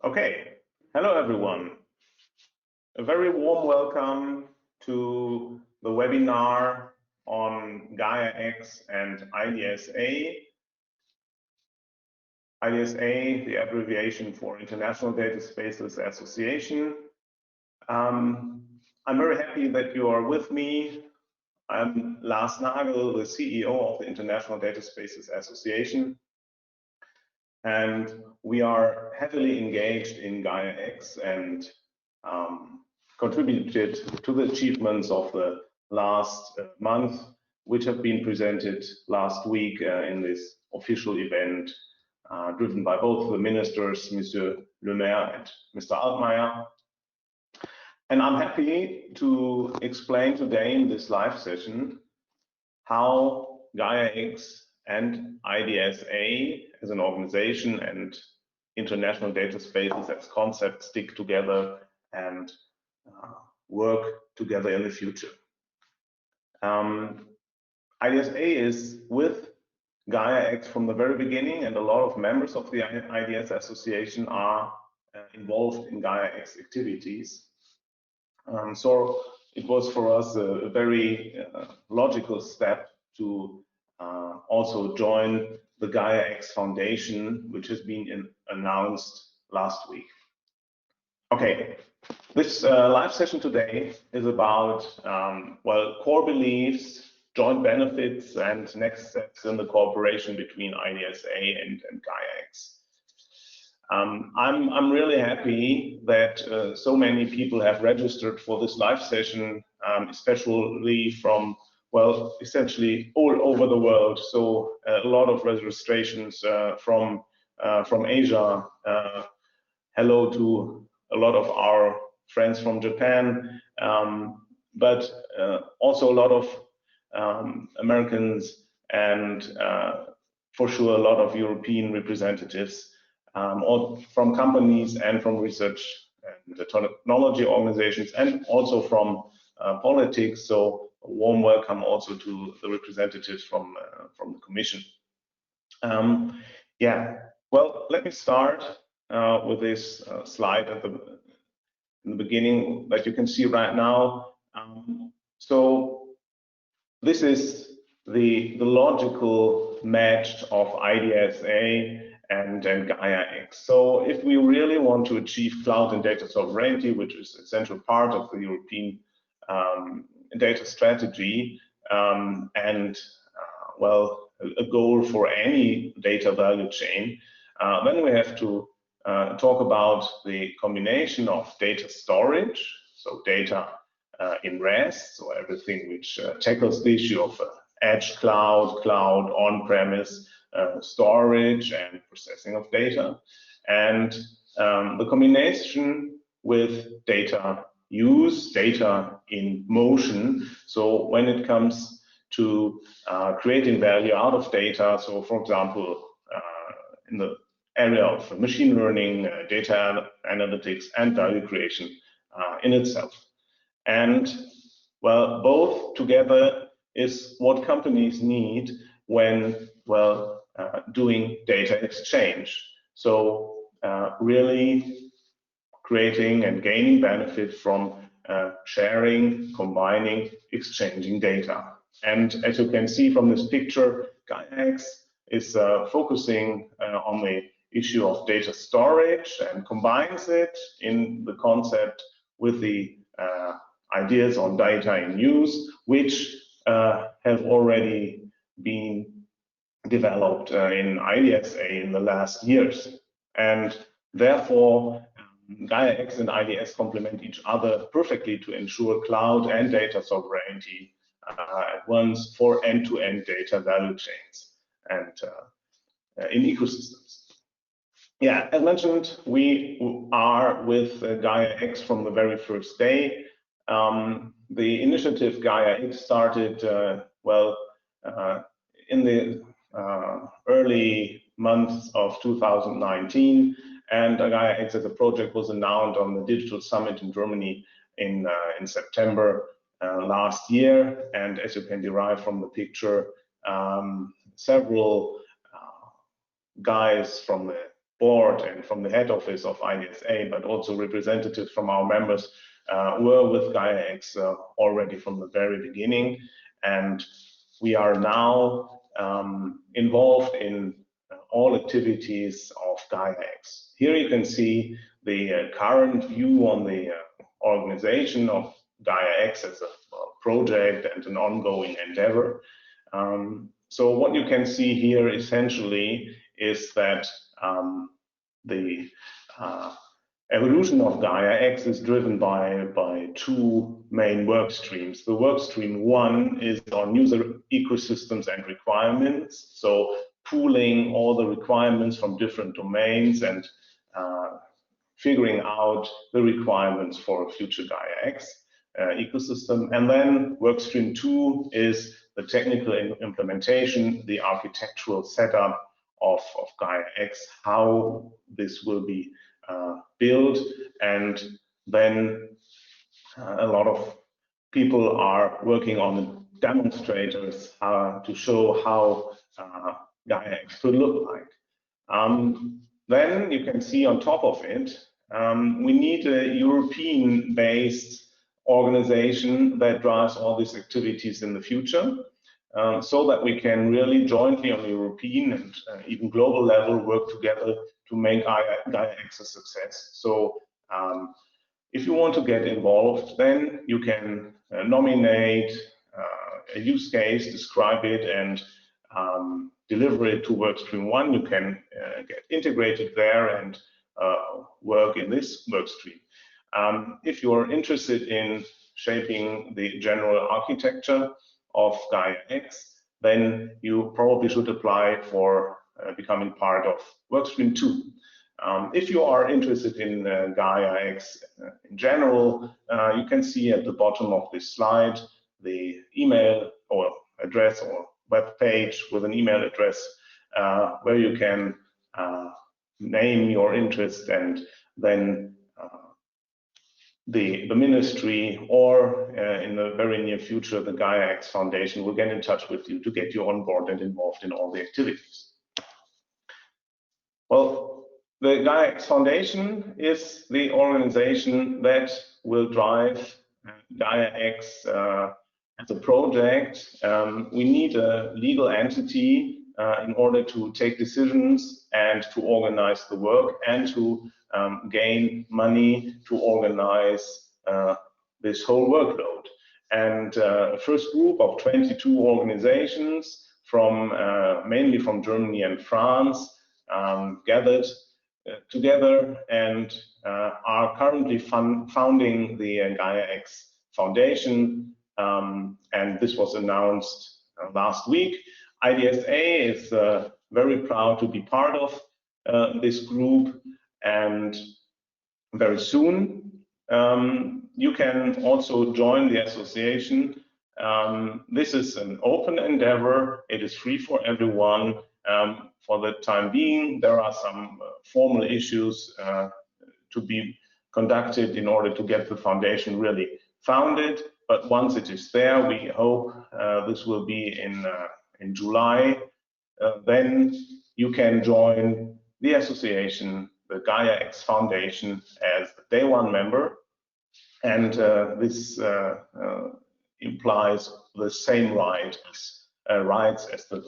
Okay, hello everyone. A very warm welcome to the webinar on Gaia-X and IDSA. IDSA, the abbreviation for International Data Spaces Association. I'm very happy that you are with me. I'm Lars Nagel, the CEO of the International Data Spaces Association. And we are heavily engaged in Gaia-X and contributed to the achievements of the last month, which have been presented last week in this official event driven by both the ministers, Monsieur Le Maire and Mr. Altmaier. And I'm happy to explain today in this live session how Gaia-X and IDSA as an organization and international data spaces as concepts stick together and work together in the future. IDSA is with Gaia-X from the very beginning, and a lot of members of the IDSA Association are involved in Gaia-X activities. So it was for us a very logical step to also join the Gaia-X Foundation, which has been announced last week. Okay, this live session today is about, core beliefs, joint benefits, and next steps in the cooperation between IDSA and Gaia-X. I'm really happy that so many people have registered for this live session, especially from, essentially all over the world. So a lot of registrations from Asia. Hello to a lot of our friends from Japan, but also a lot of Americans and for sure a lot of European representatives, all from companies and from research and technology organizations, and also from politics. So a warm welcome also to the representatives from the Commission. Let me start with this slide in the beginning that you can see right now. So this is the logical match of IDSA and Gaia-X. So if we really want to achieve cloud and data sovereignty, which is an essential part of the European data strategy, and a goal for any data value chain, then we have to talk about the combination of data storage, so data in rest, so everything which tackles the issue of edge cloud, on-premise storage and processing of data, and the combination with data use, data in motion. So when it comes to creating value out of data, so for example, in the area of machine learning, data analytics, and value creation in itself. And both together is what companies need when doing data exchange. So really creating and gaining benefit from sharing, combining, exchanging data. And as you can see from this picture, Gaia-X is focusing on the issue of data storage and combines it in the concept with the ideas on data in use, which have already been developed in IDSA in the last years. And therefore, Gaia-X and IDS complement each other perfectly to ensure cloud and data sovereignty at once for end-to-end data value chains and in ecosystems. Yeah, as mentioned, we are with Gaia-X from the very first day. The initiative Gaia-X started in the early months of 2019, and Gaia-X as a project was announced on the Digital Summit in Germany in September last year. And as you can derive from the picture, several guys from the board and from the head office of IDSA, but also representatives from our members were with Gaia-X already from the very beginning. And we are now involved in all activities of Gaia-X. Here you can see the current view on the organization of Gaia-X as a project and an ongoing endeavor. So what you can see here essentially is that the evolution of Gaia-X is driven by two main work streams. The work stream one is on user ecosystems and requirements, so pooling all the requirements from different domains and figuring out the requirements for a future Gaia-X ecosystem. And then work stream two is the technical implementation, the architectural setup of Gaia-X, how this will be built. And then a lot of people are working on demonstrators to show how Gaia-X could look like. Then you can see on top of it, we need a European-based organization that drives all these activities in the future, so that we can really jointly on the European and even global level work together to make Gaia-X a success. So if you want to get involved, then you can nominate a use case, describe it, and deliver it to workstream one. You can get integrated there and work in this workstream. If you're interested in shaping the general architecture of Gaia-X, then you probably should apply for becoming part of workstream two. If you are interested in Gaia-X in general, you can see at the bottom of this slide the email or address or web page with an email address where you can name your interest, and then the ministry or in the very near future the Gaia-X Foundation will get in touch with you to get you on board and involved in all the activities. Well, the Gaia-X Foundation is the organization that will drive Gaia-X as a project. We need a legal entity in order to take decisions and to organize the work and to gain money to organize this whole workload. And a first group of 22 organizations from mainly from Germany and France gathered together and are currently founding the Gaia-X Foundation, and this was announced last week. IDSA is very proud to be part of this group, and very soon you can also join the association. This is an open endeavor. It is free for everyone. For the time being, there are some formal issues to be conducted in order to get the foundation really founded. But once it is there, we hope this will be in July. Then you can join the association, the Gaia-X Foundation, as a day one member. And this implies the same rights as the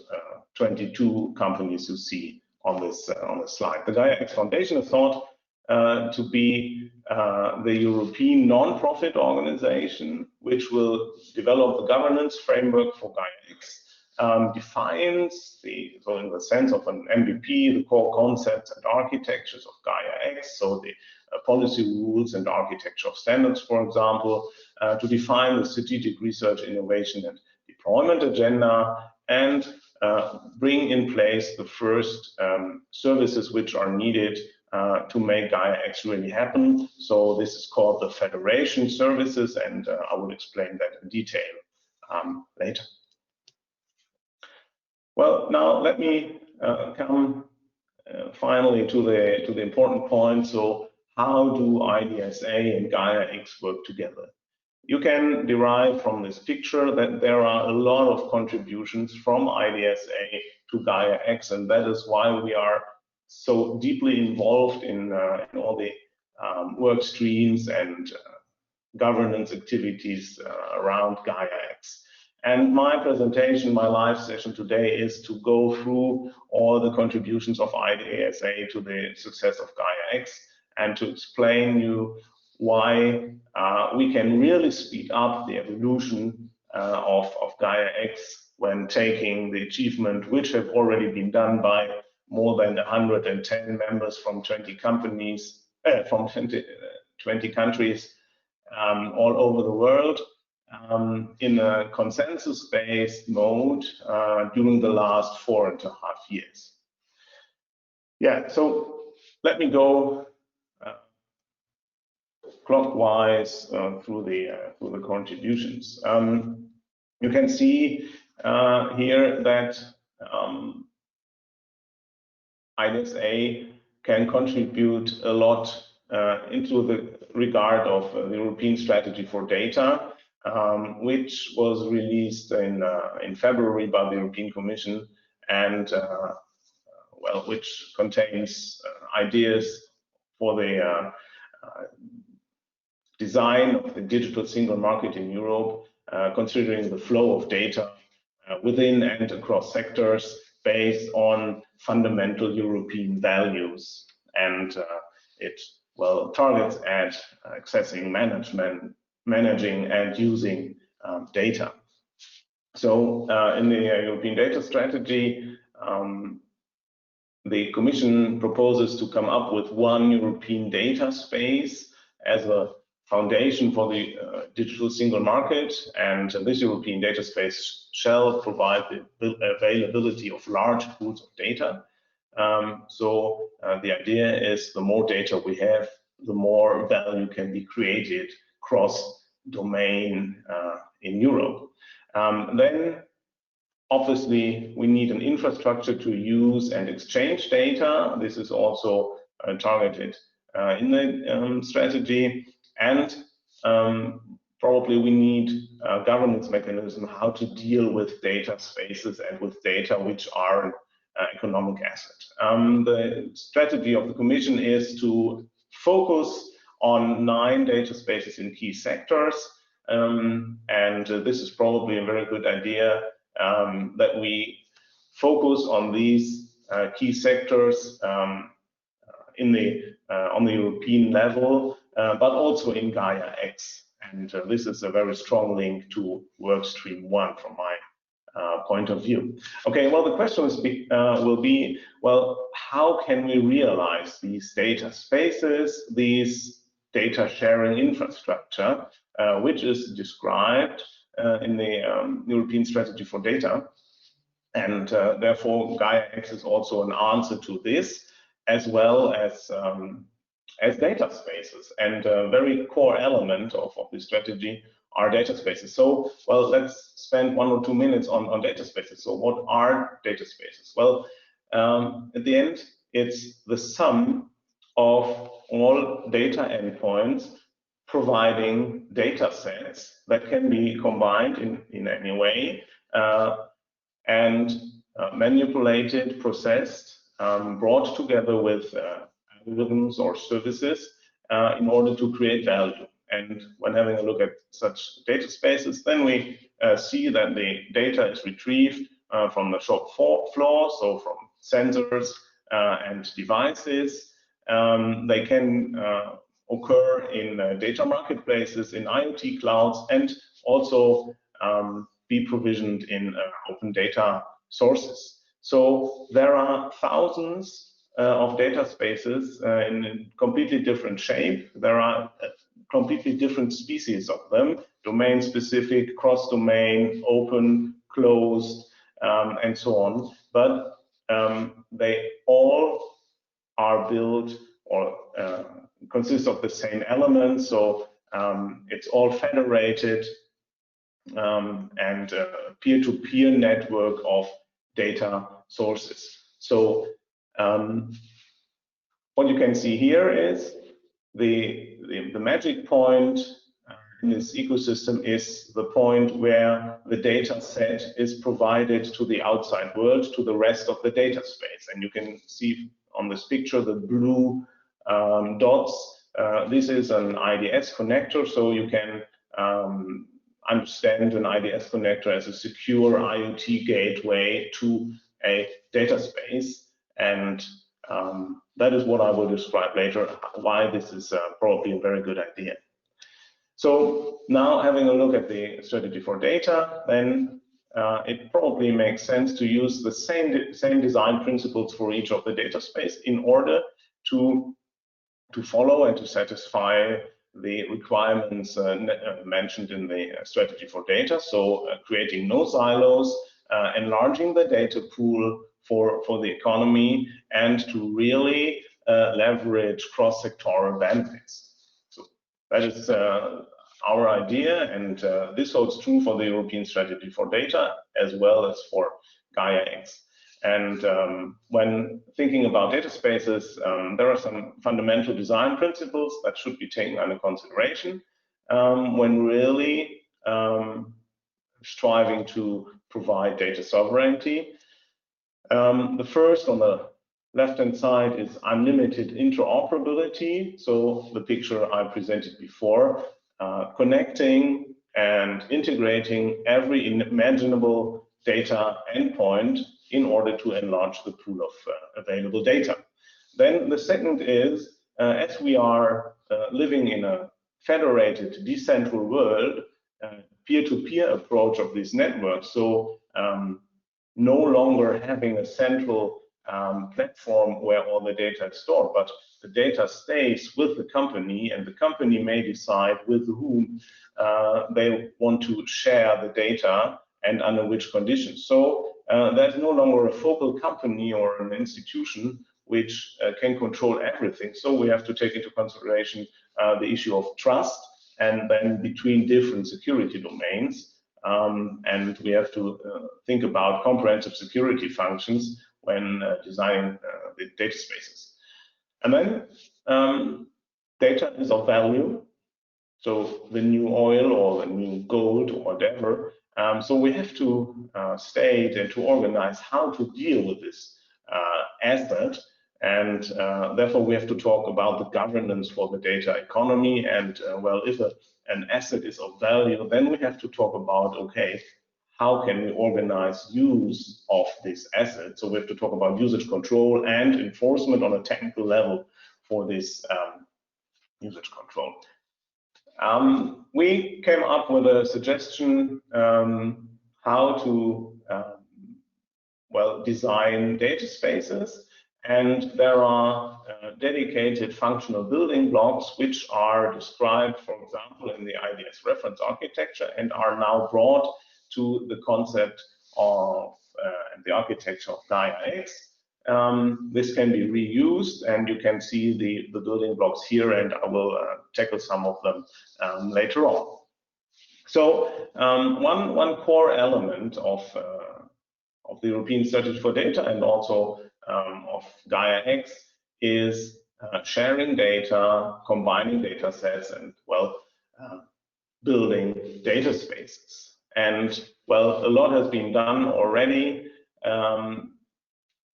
22 companies you see on this slide. The Gaia-X Foundation is thought to be the European non-profit organization, which will develop the governance framework for Gaia-X, defines so in the sense of an MVP, the core concepts and architectures of Gaia-X, so the policy rules and architecture of standards, for example, to define the strategic research, innovation, and deployment agenda, and bring in place the first services which are needed to make Gaia-X really happen. So this is called the Federation Services, and I will explain that in detail later. Well, now let me come finally to the important point. So how do IDSA and Gaia-X work together? You can derive from this picture that there are a lot of contributions from IDSA to Gaia-X, and that is why we are so deeply involved in all the work streams and governance activities around Gaia-X. And my presentation, my live session today is to go through all the contributions of IDSA to the success of Gaia-X and to explain you why we can really speed up the evolution of Gaia-X when taking the achievement which have already been done by more than 110 members from 20 companies, from 20 countries all over the world in a consensus-based mode during the last 4.5 years. Yeah, so let me go clockwise through the contributions. You can see here that IDSA can contribute a lot into the regard of the European Strategy for Data, which was released in February by the European Commission, and well, which contains ideas for the design of the digital single market in Europe, considering the flow of data within and across sectors based on fundamental European values, and it targets at accessing, managing and using data. So in the European Data Strategy, the Commission proposes to come up with one European data space as a foundation for the digital single market, and this European data space shall provide the availability of large pools of data. So the idea is the more data we have, the more value can be created cross-domain in Europe. Then obviously we need an infrastructure to use and exchange data. This is also targeted in the strategy, and probably we need a governance mechanism how to deal with data spaces and with data which are an economic asset. The strategy of the Commission is to focus on 9 data spaces in key sectors, and this is probably a very good idea that we focus on these key sectors on the European level, but also in Gaia-X. And this is a very strong link to work stream 1 from my point of view. Okay, well, the question will be, well, how can we realize these data spaces, these data sharing infrastructure, which is described in the European Strategy for Data? And therefore, Gaia-X is also an answer to this, as well as data spaces. And a very core element of this strategy are data spaces. So, well, let's spend 1 or 2 minutes on data spaces. So what are data spaces? Well, at the end, it's the sum of all data endpoints providing data sets that can be combined in any way and manipulated, processed, brought together with algorithms or services in order to create value. And when having a look at such data spaces, then we see that the data is retrieved from the shop floor, so from sensors and devices. They can occur in data marketplaces, in IoT clouds, and also be provisioned in open data sources. So there are thousands of data spaces in completely different shape. There are completely different species of them, domain-specific, cross-domain, open, closed, and so on. But they all are built or consist of the same elements. So it's all federated and peer-to-peer network of data sources. So what you can see here is the magic point in this ecosystem is the point where the data set is provided to the outside world, to the rest of the data space. And you can see on this picture, the blue dots. This is an IDS connector, so you can understand an IDS connector as a secure IoT gateway to a data space, and that is what I will describe later, why this is probably a very good idea. So now, having a look at the strategy for data, then it probably makes sense to use the same design principles for each of the data space in order to follow and to satisfy the requirements mentioned in the strategy for data. So creating no silos, enlarging the data pool for the economy, and to really leverage cross-sectoral benefits. So that is our idea, and this holds true for the European strategy for data as well as for Gaia-X. And when thinking about data spaces, there are some fundamental design principles that should be taken under consideration when really striving to provide data sovereignty. The first, on the left-hand side, is unlimited interoperability. So the picture I presented before, connecting and integrating every imaginable data endpoint in order to enlarge the pool of available data. Then the second is, as we are living in a federated, decentral world, peer-to-peer approach of these networks, so no longer having a central platform where all the data is stored, but the data stays with the company, and the company may decide with whom they want to share the data and under which conditions. So there's no longer a focal company or an institution which can control everything. So we have to take into consideration the issue of trust, and then between different security domains. And we have to think about comprehensive security functions when designing the data spaces. And then data is of value. So the new oil or the new gold or whatever. So we have to state and to organize how to deal with this asset. And therefore, we have to talk about the governance for the data economy. And well, if an asset is of value, then we have to talk about, okay, how can we organize use of this asset? So we have to talk about usage control and enforcement on a technical level for this usage control. We came up with a suggestion how to well, design data spaces, and there are dedicated functional building blocks which are described, for example, in the IDS reference architecture and are now brought to the concept of and the architecture of Gaia-X. This can be reused, and you can see the building blocks here, and I will tackle some of them later on. So one core element of the European Strategy for Data and also of Gaia-X is sharing data, combining data sets, and well, building data spaces. And well, a lot has been done already.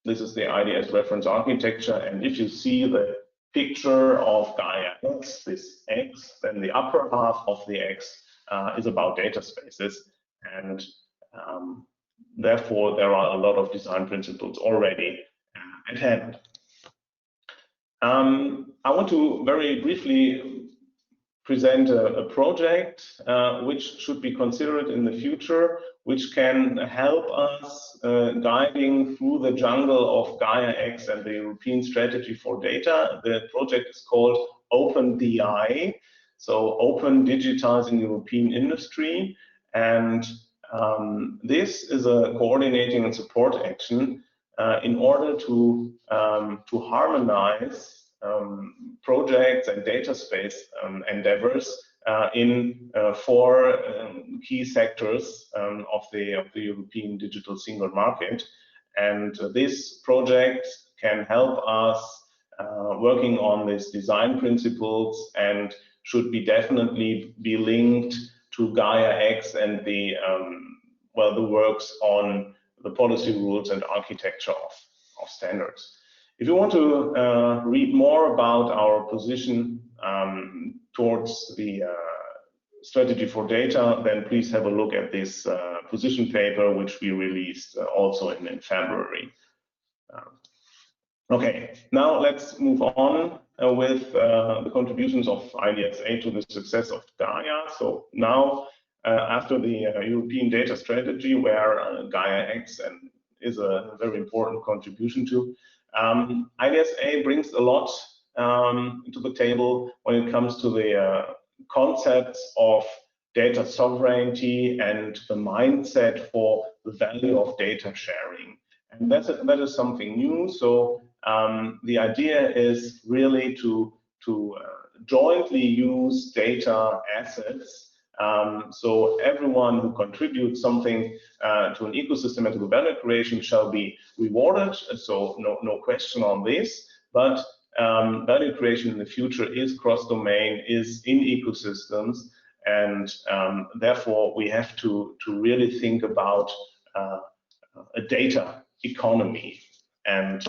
This is the IDS reference architecture, and if you see the picture of Gaia-X, this X, then the upper half of the X is about data spaces, and therefore there are a lot of design principles already at hand. I want to very briefly present a project which should be considered in the future, which can help us guiding through the jungle of Gaia-X and the European Strategy for Data. The project is called OpenDI, so Open Digitizing European Industry, and this is a coordinating and support action in order to harmonize projects and data space endeavors in 4 key sectors of the European digital single market. And this project can help us working on these design principles and should be definitely be linked to Gaia-X and the well, the works on the policy rules and architecture of standards. If you want to read more about our position towards the strategy for data, then please have a look at this position paper, which we released also in February. Okay, now let's move on with the contributions of IDSA to the success of Gaia. So now, after the European data strategy, where Gaia-X and is a very important contribution to, IDSA brings a lot to the table when it comes to the concepts of data sovereignty and the mindset for the value of data sharing. And that is something new. So the idea is really to jointly use data assets. So everyone who contributes something to an ecosystem and to the value creation shall be rewarded. So no question on this. But value creation in the future is cross-domain, is in ecosystems, and therefore we have to really think about a data economy. And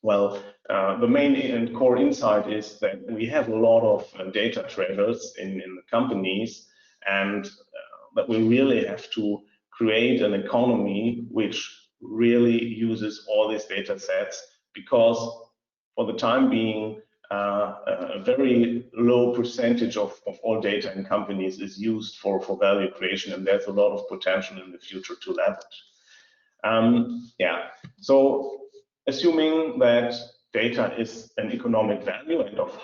well, the main and core insight is that we have a lot of data treasures in the companies, and that we really have to create an economy which really uses all these data sets, because for the time being, a very low percentage of all data in companies is used for value creation, and there's a lot of potential in the future to leverage. Yeah, so assuming that data is an economic value and of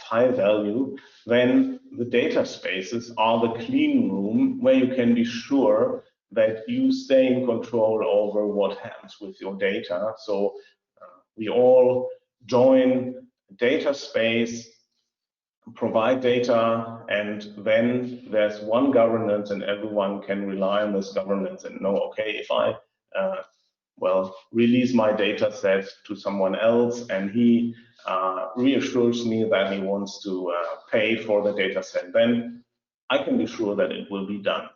high value, then the data spaces are the clean room where you can be sure that you stay in control over what happens with your data. So we all join a data space, provide data, and then there's one governance and everyone can rely on this governance and know, okay, if I well, release my data set to someone else and he reassures me that he wants to pay for the data set, then I can be sure that it will be done.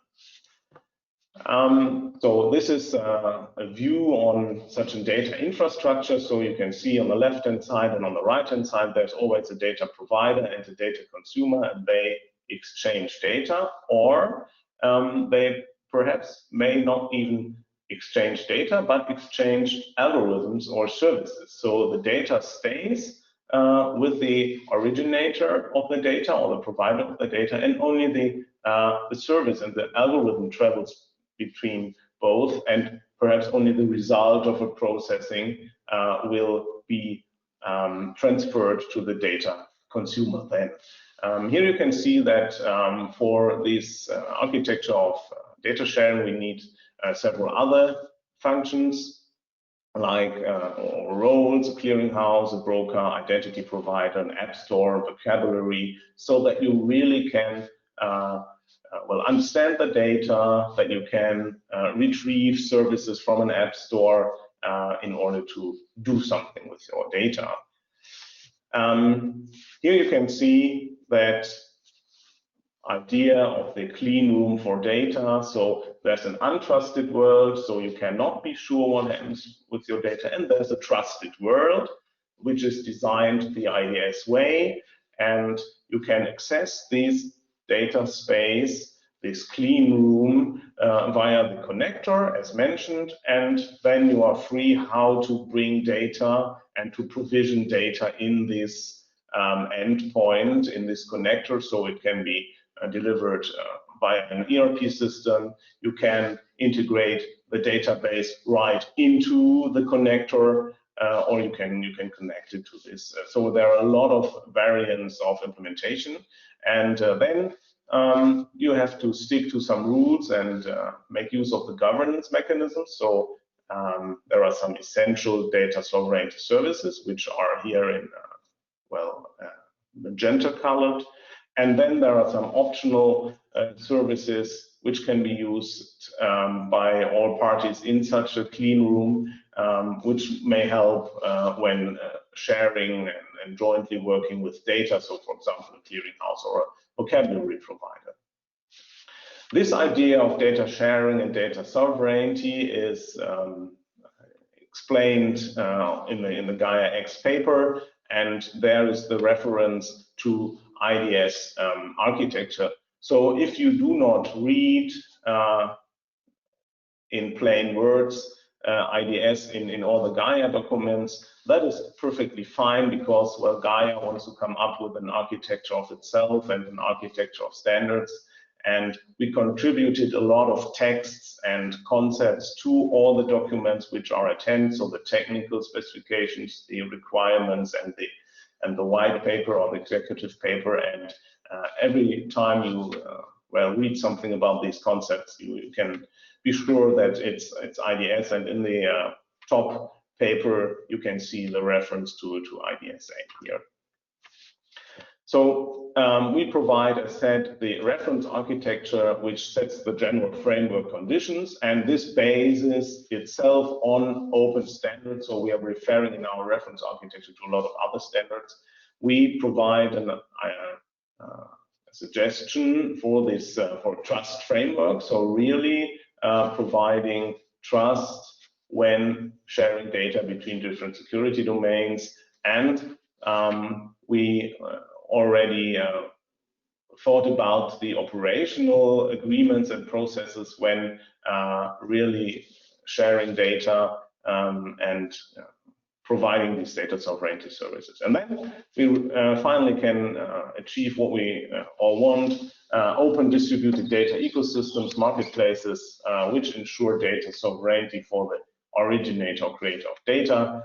So this is a view on such a data infrastructure. So you can see on the left-hand side and on the right-hand side, there's always a data provider and a data consumer, and they exchange data, or they perhaps may not even exchange data, but exchange algorithms or services. So the data stays with the originator of the data or the provider of the data, and only the service and the algorithm travels between both, and perhaps only the result of a processing will be transferred to the data consumer then. Here you can see that for this architecture of data sharing, we need several other functions like roles, a clearinghouse, a broker, identity provider, an app store, vocabulary, so that you really can well, understand the data, that you can retrieve services from an app store in order to do something with your data. Here you can see that idea of the clean room for data. So there's an untrusted world, so you cannot be sure what happens with your data, and there's a trusted world, which is designed the IDS way, and you can access this data space, this clean room, via the connector, as mentioned, and then you are free how to bring data and to provision data in this endpoint, in this connector, so it can be delivered by an ERP system. You can integrate the database right into the connector, or you can connect it to this. So there are a lot of variants of implementation, and then you have to stick to some rules and make use of the governance mechanisms. So there are some essential data sovereignty services, which are here in well, magenta colored. And then there are some optional services which can be used by all parties in such a clean room, which may help when sharing and jointly working with data. So, for example, a clearinghouse or a vocabulary provider. This idea of data sharing and data sovereignty is explained in the Gaia-X paper, and there is the reference to IDS architecture. So if you do not read in plain words IDS in all the Gaia documents, that is perfectly fine, because, well, Gaia wants to come up with an architecture of itself and an architecture of standards. And we contributed a lot of texts and concepts to all the documents which are at hand, so the technical specifications, the requirements, and the white paper or the executive paper. And every time you read something about these concepts, you can be sure that it's IDS, and in the top paper you can see the reference to IDSA here. So we provide, as said, the reference architecture which sets the general framework conditions, and this bases itself on open standards. So we are referring in our reference architecture to a lot of other standards. We provide a suggestion for this for trust framework. So really providing trust when sharing data between different security domains, and we already thought about the operational agreements and processes when really sharing data and providing these data sovereignty services. And then we finally can achieve what we all want, open distributed data ecosystems, marketplaces, which ensure data sovereignty for the originator or creator of data,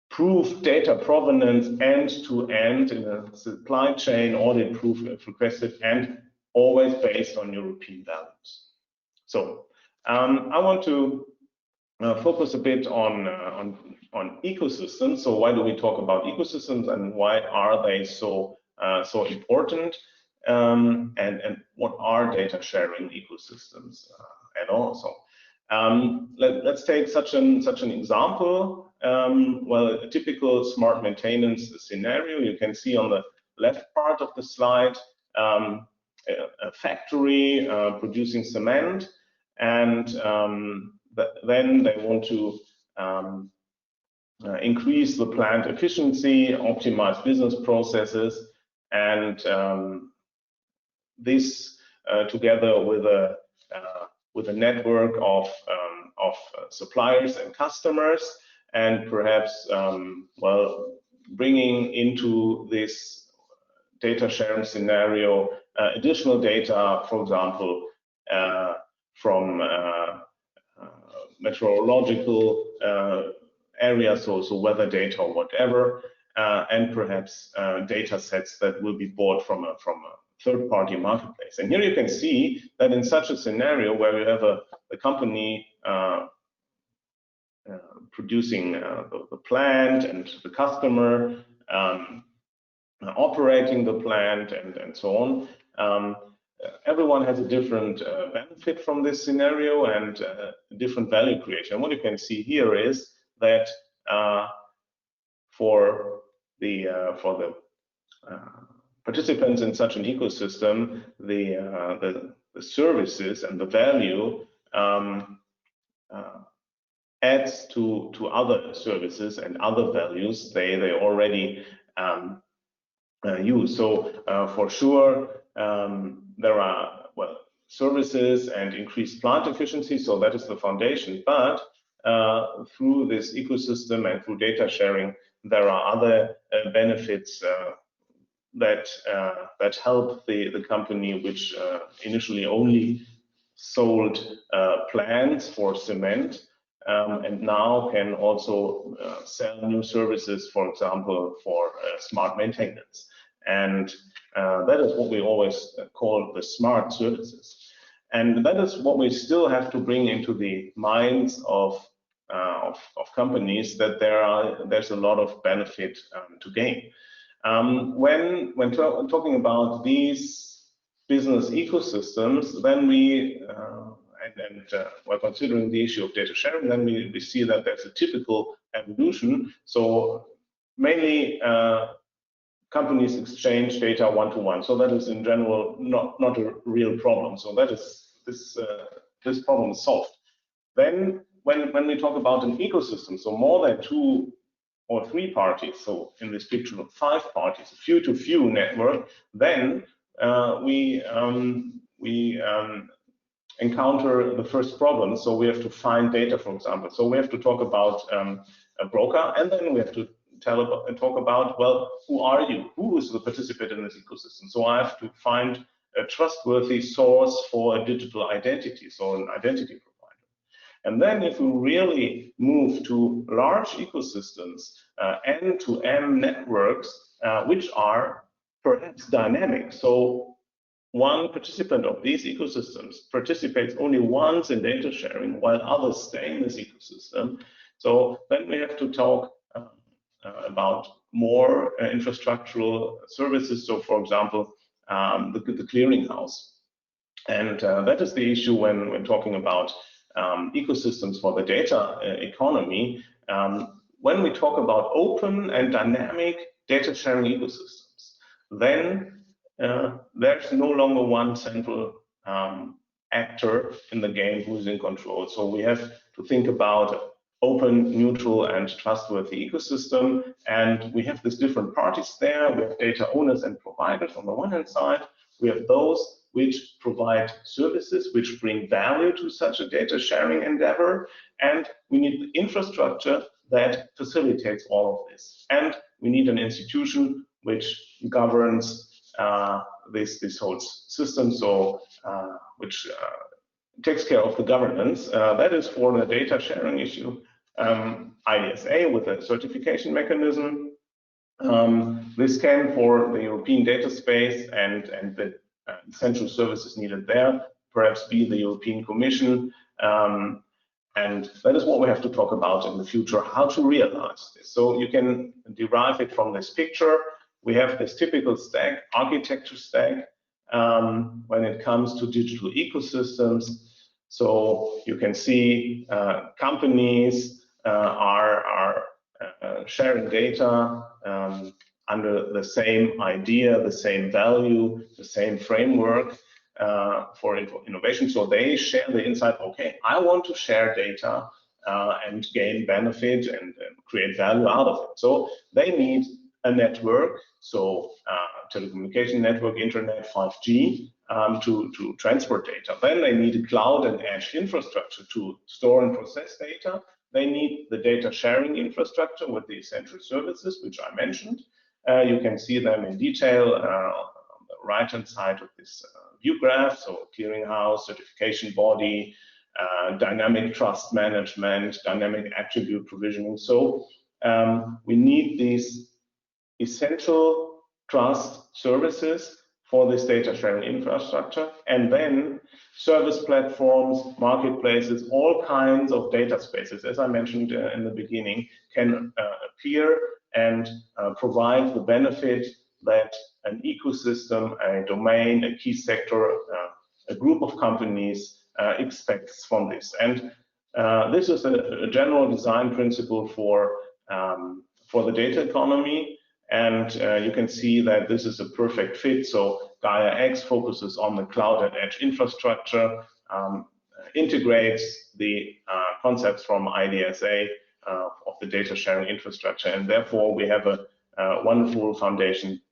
prove data provenance end-to-end in a supply chain, audit proof if requested, and always based on European values. So I want to focus a bit on ecosystems. So why do we talk about ecosystems, and why are they so important? And what are data sharing ecosystems at all? So let's take such an example. Well, a typical smart maintenance scenario, you can see on the left part of the slide a factory producing cement, and then they want to increase the plant efficiency, optimize business processes, and this together with a network of suppliers and customers, and perhaps well, bringing into this data sharing scenario additional data, for example, from meteorological areas, so weather data or whatever, and perhaps data sets that will be bought from a third-party marketplace. And here you can see that in such a scenario where you have a company producing the plant, and the customer operating the plant, and so on, everyone has a different benefit from this scenario, and different value creation. And what you can see here is that for the participants in such an ecosystem, the services and the value adds to other services and other values they already use. So for sure, there are, well, services and increased plant efficiency, so that is the foundation. But through this ecosystem and through data sharing, there are other benefits that help the company, which initially only sold plants for cement, and now can also sell new services, for example, for smart maintenance. And that is what we always call the smart services. And that is what we still have to bring into the minds of companies, that there's a lot of benefit to gain. When talking about these business ecosystems, then we while considering the issue of data sharing, then we see that there's a typical evolution. So mainly companies exchange data one-to-one. So that is in general not a real problem. So that is this problem is solved. Then when we talk about an ecosystem, so more than 2 or 3 parties, so in this picture 5 parties, a few-to-few network, then we encounter the first problem. So we have to find data, for example. So we have to talk about a broker, and then we have to talk about, well, who are you? Who is the participant in this ecosystem? So I have to find a trustworthy source for a digital identity, so an identity provider. And then if we really move to large ecosystems, end-to-end networks, which are perhaps dynamic. So one participant of these ecosystems participates only once in data sharing, while others stay in this ecosystem. So then we have to talk about more infrastructural services. So, for example, the clearinghouse. And that is the issue when we're talking about ecosystems for the data economy. When we talk about open and dynamic data sharing ecosystems, then there's no longer one central actor in the game who's in control. So we have to think about open, neutral, and trustworthy ecosystem. And we have these different parties there. We have data owners and providers on the one hand side. We have those which provide services which bring value to such a data sharing endeavor. And we need the infrastructure that facilitates all of this. And we need an institution which governs this whole system, so which takes care of the governance. That is for the data sharing issue. IDSA with a certification mechanism. This can, for the European data space and the essential services needed there, perhaps be the European Commission. And that is what we have to talk about in the future, how to realize this. So you can derive it from this picture. We have this typical stack, architecture stack, when it comes to digital ecosystems. So you can see companies are sharing data under the same idea, the same value, the same framework for innovation. So they share the insight, okay, I want to share data and gain benefit and create value out of it. So they need a network, so telecommunication network, internet, 5G, to transport data. Then they need a cloud and edge infrastructure to store and process data. They need the data sharing infrastructure with the essential services, which I mentioned. You can see them in detail on the right-hand side of this view graph. So clearinghouse, certification body, dynamic trust management, dynamic attribute provisioning. So we need these essential trust services for this data sharing infrastructure, and then service platforms, marketplaces, all kinds of data spaces, as I mentioned in the beginning, can appear and provide the benefit that an ecosystem, a domain, a key sector, a group of companies expects from this. And this is a general design principle for the data economy. And you can see that this is a perfect fit. So Gaia-X focuses on the cloud and edge infrastructure, integrates the concepts from IDSA of the data sharing infrastructure, and therefore we have a wonderful foundation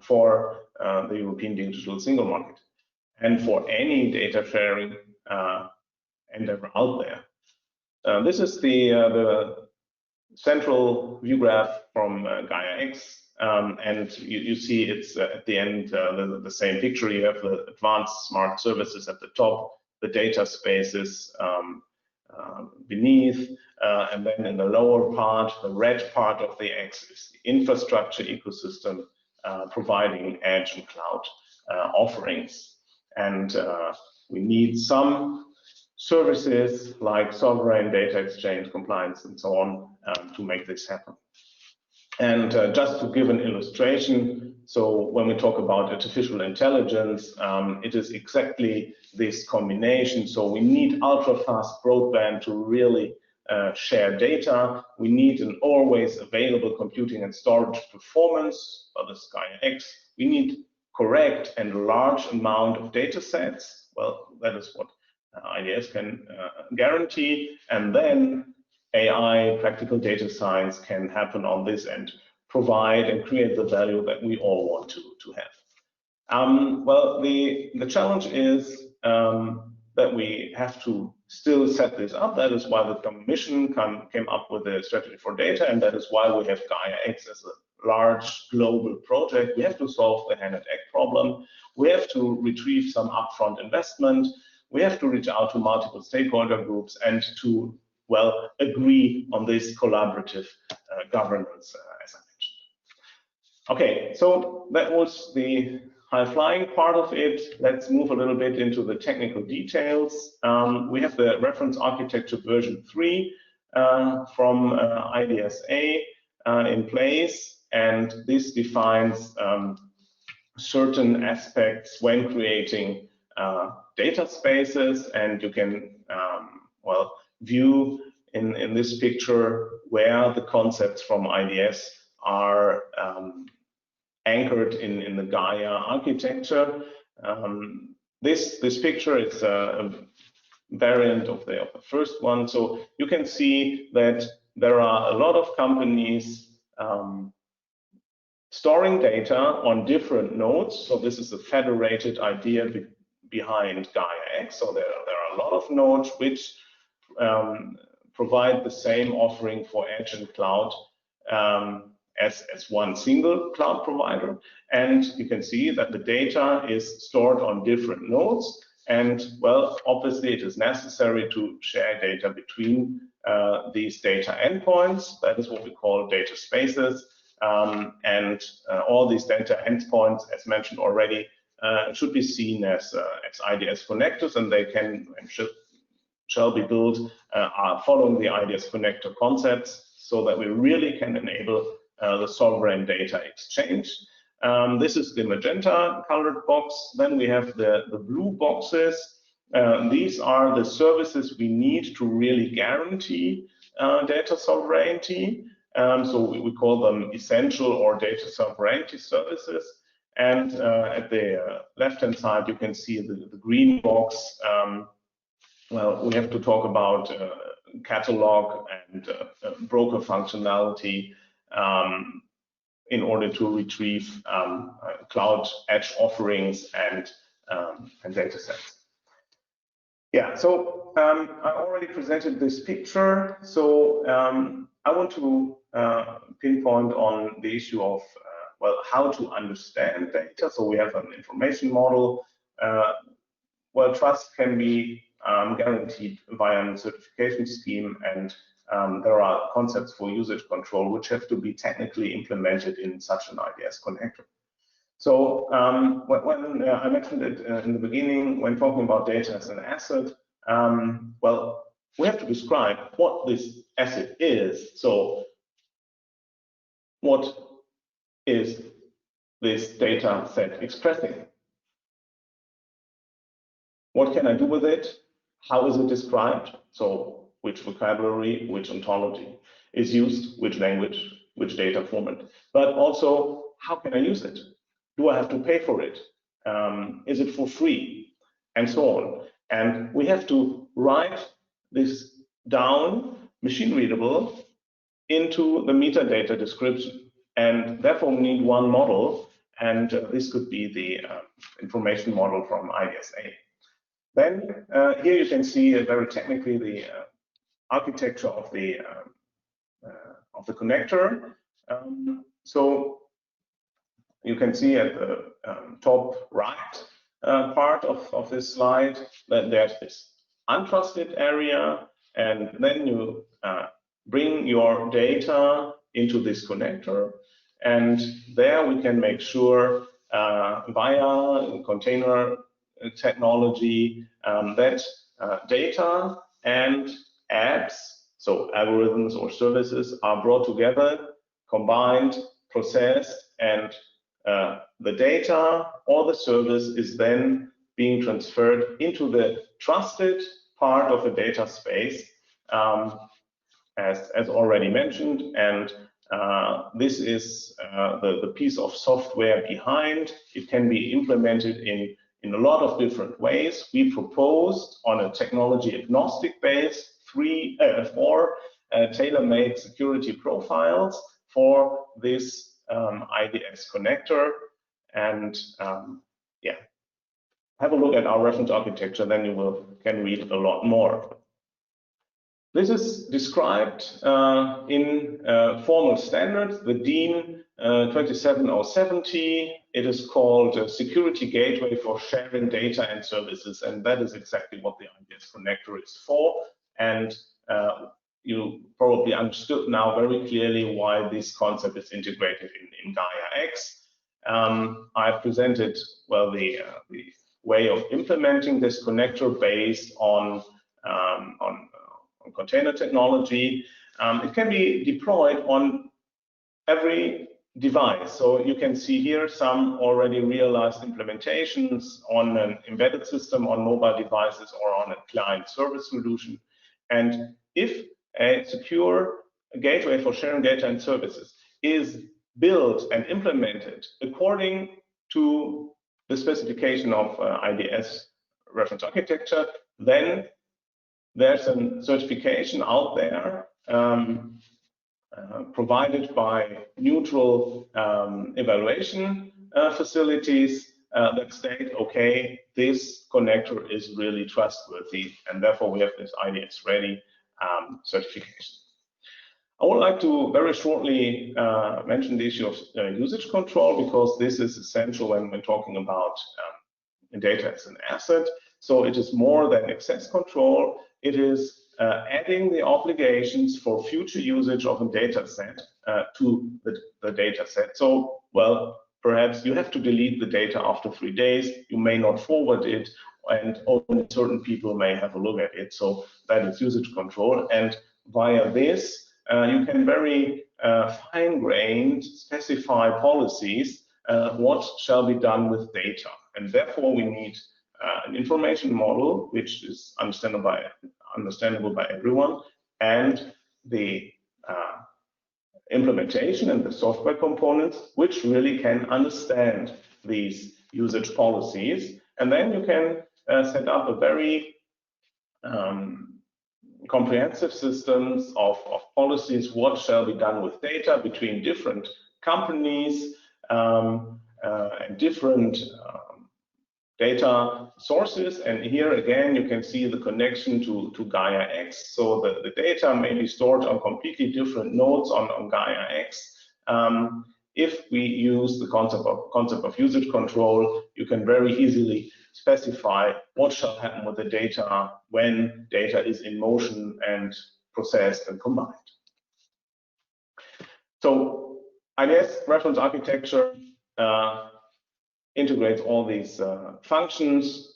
for the European digital single market and for any data sharing endeavor out there. This is the central view graph from Gaia-X, and you see it's at the end the same picture. You have the advanced smart services at the top, the data spaces beneath, and then in the lower part, the red part of the X is the infrastructure ecosystem providing edge and cloud offerings. And we need some services like sovereign data exchange, compliance, and so on to make this happen. And just to give an illustration, so when we talk about artificial intelligence, it is exactly this combination. So we need ultra-fast broadband to really share data. We need an always available computing and storage performance for the Gaia-X. We need correct and large amount of data sets. Well, that is what IDS can guarantee, and then AI, practical data science, can happen on this and provide and create the value that we all want to have. Well, the challenge is that we have to still set this up. That is why the Commission came up with a strategy for data, and that is why we have Gaia-X as a large global project. We have to solve the hand and egg problem. We have to retrieve some upfront investment. We have to reach out to multiple stakeholder groups and to, well, agree on this collaborative governance, as I mentioned. Okay, so that was the high-flying part of it. Let's move a little bit into the technical details. We have the reference architecture version 3 from IDSA in place, and this defines certain aspects when creating data spaces, and you can well, view in this picture where the concepts from IDS are anchored in the Gaia architecture. This picture is a variant of the first one. So you can see that there are a lot of companies storing data on different nodes. So this is a federated idea behind Gaia-X. So there are a lot of nodes which provide the same offering for edge and cloud as one single cloud provider. And you can see that the data is stored on different nodes. And well, obviously it is necessary to share data between these data endpoints. That is what we call data spaces. And all these data endpoints, as mentioned already, should be seen as IDS connectors, and they can and shall be built following the IDS connector concepts, so that we really can enable the sovereign data exchange. This is the magenta colored box. Then we have the blue boxes. These are the services we need to really guarantee data sovereignty. So we call them essential or data sovereignty services. And at the left-hand side, you can see the green box. Well, we have to talk about catalog and broker functionality in order to retrieve cloud edge offerings and data sets. Yeah, so I already presented this picture. So I want to pinpoint on the issue of well, how to understand data. So we have an information model. Well, trust can be guaranteed via a certification scheme, and there are concepts for usage control which have to be technically implemented in such an IDS connector. So when I mentioned it in the beginning, when talking about data as an asset, well, we have to describe what this asset is. So what is this data set expressing? What can I do with it? How is it described? So which vocabulary, which ontology is used, which language, which data format. But also, how can I use it? Do I have to pay for it? Is it for free? And so on. And we have to write this down, machine readable, into the metadata description. And therefore, we need one model. And this could be the information model from IDSA. Then here you can see very technically the architecture of the connector. So you can see at the top right part of this slide that there's this untrusted area, and then you bring your data into this connector, and there we can make sure via container technology that data and apps, so algorithms or services, are brought together, combined, processed, and the data or the service is then being transferred into the trusted part of the data space, as already mentioned. And this is the piece of software behind. It can be implemented in in a lot of different ways. We proposed on a technology agnostic base 4 tailor-made security profiles for this IDS connector. And yeah, have a look at our reference architecture, then you can read a lot more. This is described in formal standards, the DIN 27070. It is called a Security Gateway for Sharing Data and Services, and that is exactly what the IDS connector is for. And you probably understood now very clearly why this concept is integrated in Gaia-X. I presented, well, the way of implementing this connector based on container technology. It can be deployed on every device. So you can see here some already realized implementations on an embedded system, on mobile devices, or on a client service solution. And if a secure gateway for sharing data and services is built and implemented according to the specification of IDS reference architecture, then there's a certification out there provided by neutral evaluation facilities that state, okay, this connector is really trustworthy, and therefore we have this IDS ready certification. I would like to very shortly mention the issue of usage control, because this is essential when we're talking about data as an asset. So it is more than access control. It is adding the obligations for future usage of a data set to the data set. So, well, perhaps you have to delete the data after 3 days. You may not forward it, and only certain people may have a look at it. So that is usage control. And via this, you can very fine-grained specify policies what shall be done with data. And therefore, we need an information model which is understandable by everyone, and the implementation and the software components which really can understand these usage policies. And then you can set up a very comprehensive systems of policies, what shall be done with data between different companies and different data sources. And here again, you can see the connection to Gaia-X. So the data may be stored on completely different nodes on Gaia-X. If we use the concept of usage control, you can very easily specify what shall happen with the data when data is in motion and processed and combined. So IDS reference architecture integrates all these functions.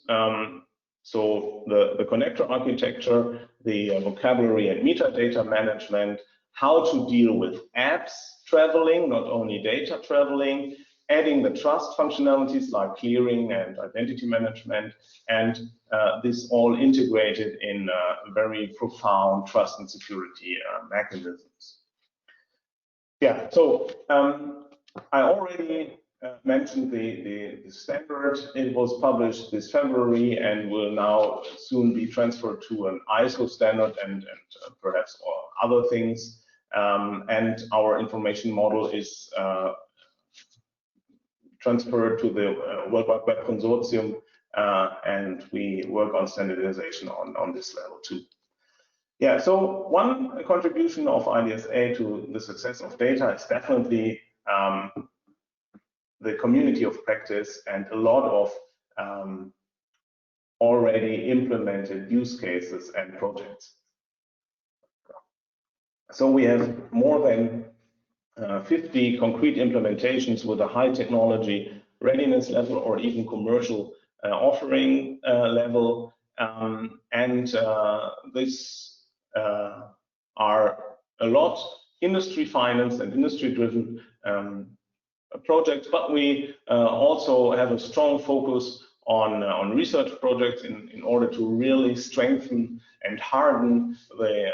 So the connector architecture, the vocabulary and metadata management, how to deal with apps traveling, not only data traveling, adding the trust functionalities like clearing and identity management, and this all integrated in very profound trust and security mechanisms. Yeah, so I already mentioned the standard. It was published this February and will now soon be transferred to an ISO standard and perhaps other things. And our information model is transferred to the World Wide Web Consortium, and we work on standardization on this level too. Yeah, so one contribution of IDSA to the success of data is definitely the community of practice and a lot of already implemented use cases and projects. So we have more than 50 concrete implementations with a high technology readiness level or even commercial offering level. And this are a lot industry financed and industry driven projects, but we also have a strong focus on research projects in order to really strengthen and harden the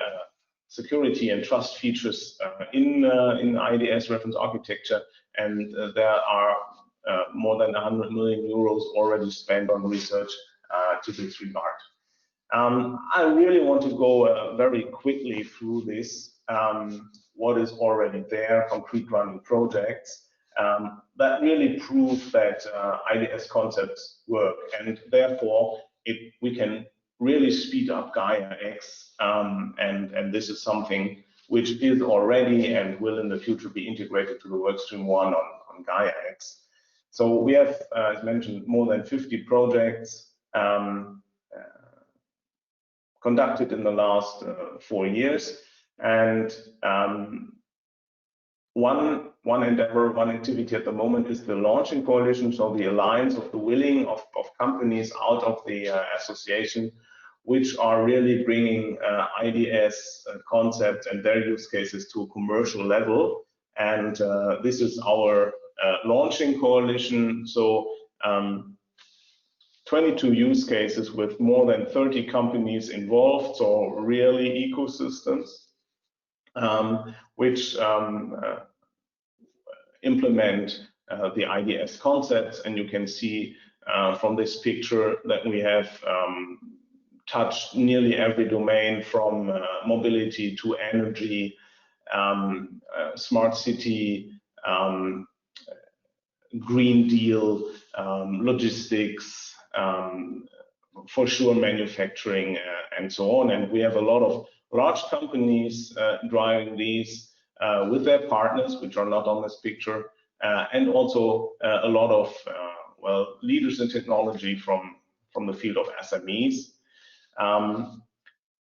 security and trust features in IDS reference architecture. And there are more than 100 million euros already spent on research to this regard. I really want to go very quickly through this, what is already there, concrete running projects that really prove that IDS concepts work, and therefore we can really speed up Gaia-X, and this is something which is already and will in the future be integrated to the workstream 1 on Gaia-X. So we have, as mentioned, more than 50 projects conducted in the last 4 years, and one endeavor, one activity at the moment is the launching coalition, so the alliance of the willing of companies out of the association, which are really bringing IDS concepts and their use cases to a commercial level. And this is our launching coalition. So 22 use cases with more than 30 companies involved, so really ecosystems, which implement the IDS concepts. And you can see from this picture that we have touched nearly every domain, from mobility to energy, smart city, Green Deal, logistics, for sure manufacturing, and so on. And we have a lot of large companies driving these with their partners, which are not on this picture, and also a lot of well, leaders in technology from the field of SMEs.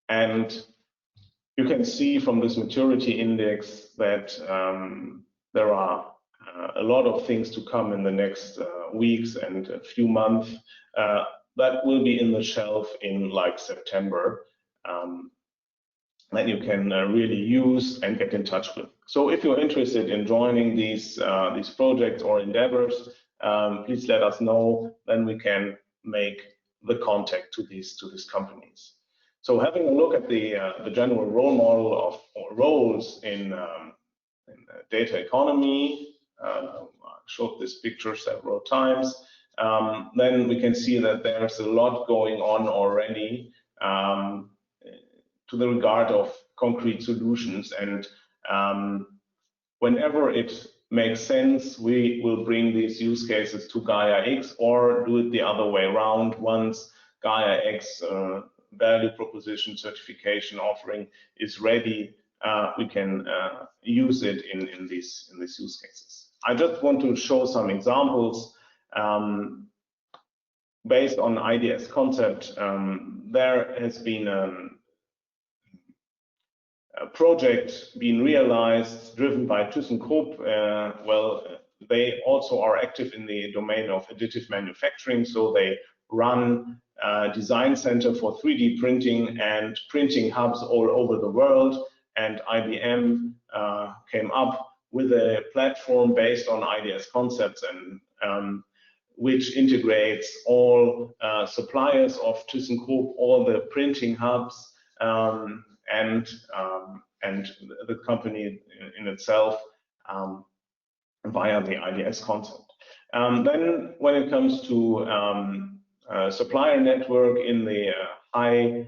And you can see from this maturity index that there are a lot of things to come in the next weeks and a few months that will be in the shelf in like September, that you can really use and get in touch with. So if you're interested in joining these projects or endeavors, please let us know, then we can make the contact to these companies. So having a look at the general role model of roles in data economy, I showed this picture several times, then we can see that there's a lot going on already to the regard of concrete solutions. And whenever it makes sense, we will bring these use cases to Gaia-X, or do it the other way around. Once Gaia-X value proposition certification offering is ready, we can use it in these use cases. I just want to show some examples based on IDS concept. There has been a project being realized, driven by ThyssenKrupp. Well, they also are active in the domain of additive manufacturing, so they run a design center for 3D printing and printing hubs all over the world. And IBM came up with a platform based on IDS concepts, and which integrates all suppliers of ThyssenKrupp, all the printing hubs, and the company in itself via the IDS concept. Then when it comes to supplier network in the high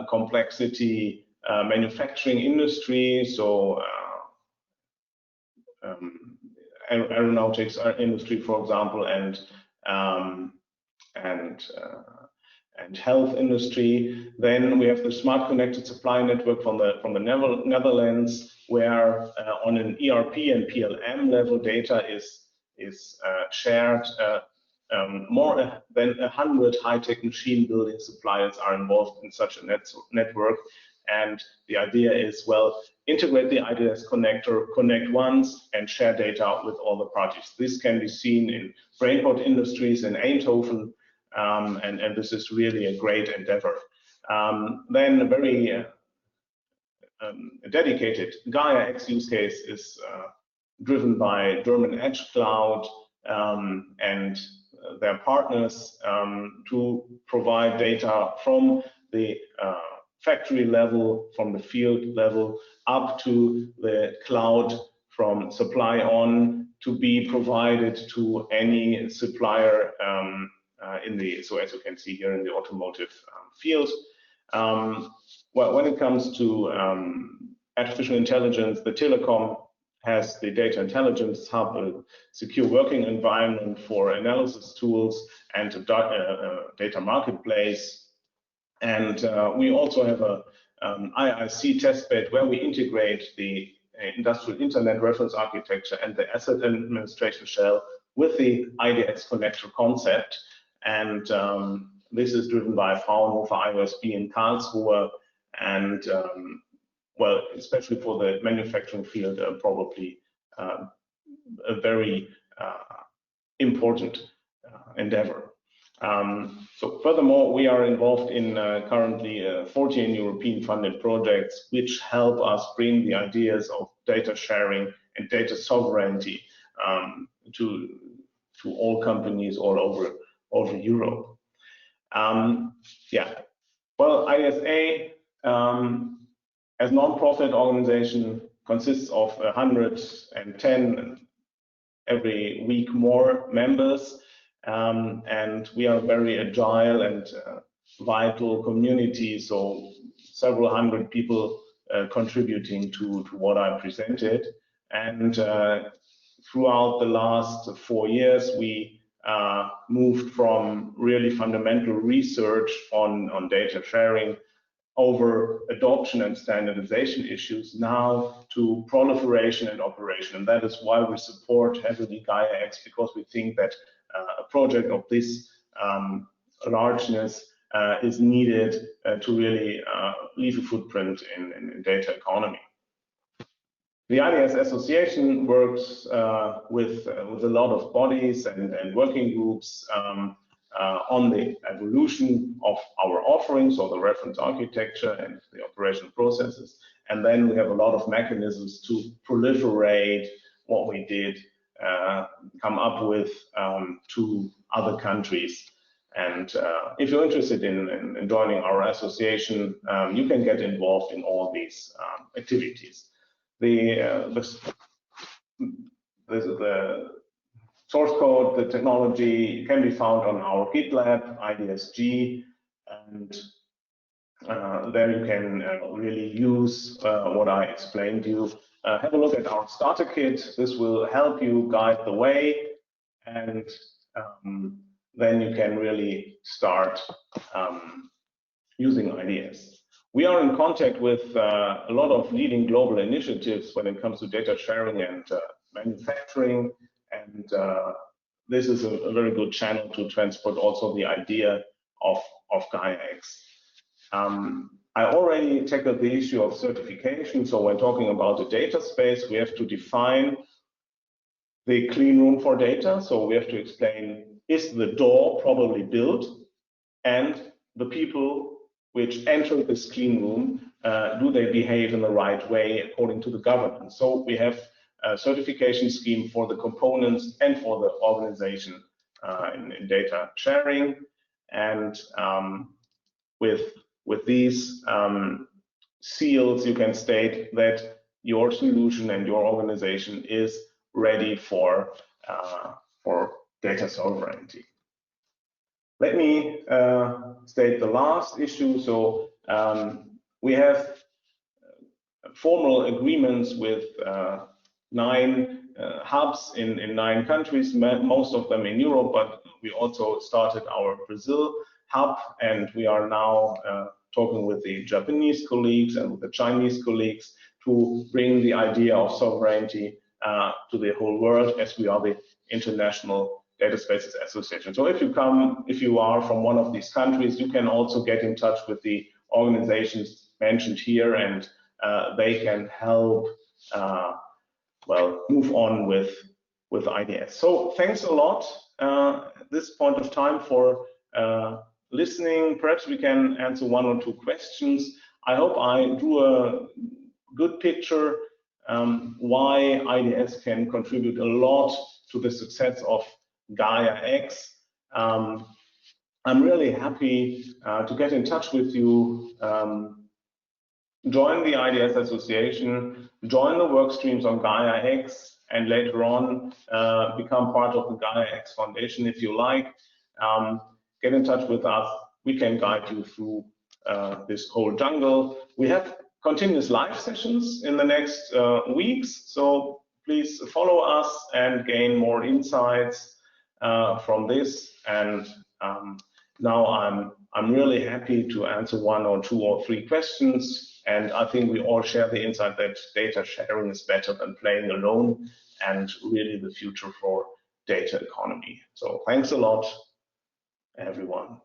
complexity manufacturing industry, so aeronautics industry, for example, and health industry. Then we have the smart connected supply network from the Netherlands, where on an ERP and PLM level, data is shared. More than 100 high-tech machine building suppliers are involved in such a network. And the idea is, well, integrate the IDS connector, connect once, and share data with all the parties. This can be seen in Brainport Industries in Eindhoven, and this is really a great endeavor. Then a very dedicated Gaia-X use case is driven by German Edge Cloud and their partners to provide data from the factory level, from the field level, up to the cloud, from supply on to be provided to any supplier so as you can see here in the automotive field. Well, when it comes to artificial intelligence, the telecom has the data intelligence hub, a secure working environment for analysis tools, and a data marketplace. And we also have a IIC testbed where we integrate the industrial internet reference architecture and the asset administration shell with the IDS connector concept. And this is driven by Fraunhofer IOSB in Karlsruhe, and well, especially for the manufacturing field, probably a very important endeavor. So furthermore, we are involved in currently 14 European funded projects which help us bring the ideas of data sharing and data sovereignty to all companies all over Europe. Yeah, well, IDSA as non-profit organization consists of 110 every week more members, and we are a very agile and vital community, so several hundred people contributing to what I presented. And throughout the last 4 years, we moved from really fundamental research on data sharing over adoption and standardization issues now to proliferation and operation. And that is why we support heavily Gaia-X, because we think that a project of this largeness is needed to really leave a footprint in data economy. The IDS Association works with a lot of bodies and working groups on the evolution of our offerings, or the reference architecture and the operational processes. And then we have a lot of mechanisms to proliferate what we did come up with to other countries. And if you're interested in joining our association, you can get involved in all these activities. The source code, the technology can be found on our GitLab, IDSG, and there you can really use what I explained to you. Have a look at our starter kit. This will help you guide the way, and then you can really start using IDS. We are in contact with a lot of leading global initiatives when it comes to data sharing and manufacturing, and this is a very good channel to transport also the idea of Gaia-X. I already tackled the issue of certification. So when talking about the data space, we have to define the clean room for data. So we have to explain, is the door properly built, and the people which enter this clean room, do they behave in the right way according to the governance? So we have a certification scheme for the components and for the organization in data sharing. And with these seals, you can state that your solution and your organization is ready for data sovereignty. Let me state the last issue. So we have formal agreements with 9 hubs in 9 countries, most of them in Europe, but we also started our Brazil hub, and we are now talking with the Japanese colleagues and with the Chinese colleagues to bring the idea of sovereignty to the whole world, as we are the International Data Spaces Association. So if you are from one of these countries, you can also get in touch with the organizations mentioned here, and they can help well, move on with IDS. So thanks a lot at this point of time for listening. Perhaps we can answer 1 or 2 questions. I hope I drew a good picture why IDS can contribute a lot to the success of Gaia-X. I'm really happy to get in touch with you. Join the IDS Association, join the work streams on Gaia-X, and later on become part of the Gaia-X Foundation if you like. Get in touch with us. We can guide you through this whole jungle. We have continuous live sessions in the next weeks, so please follow us and gain more insights from this. And now I'm really happy to answer 1 or 2 or 3 questions. And I think we all share the insight that data sharing is better than playing alone, and really the future for data economy. So thanks a lot, everyone.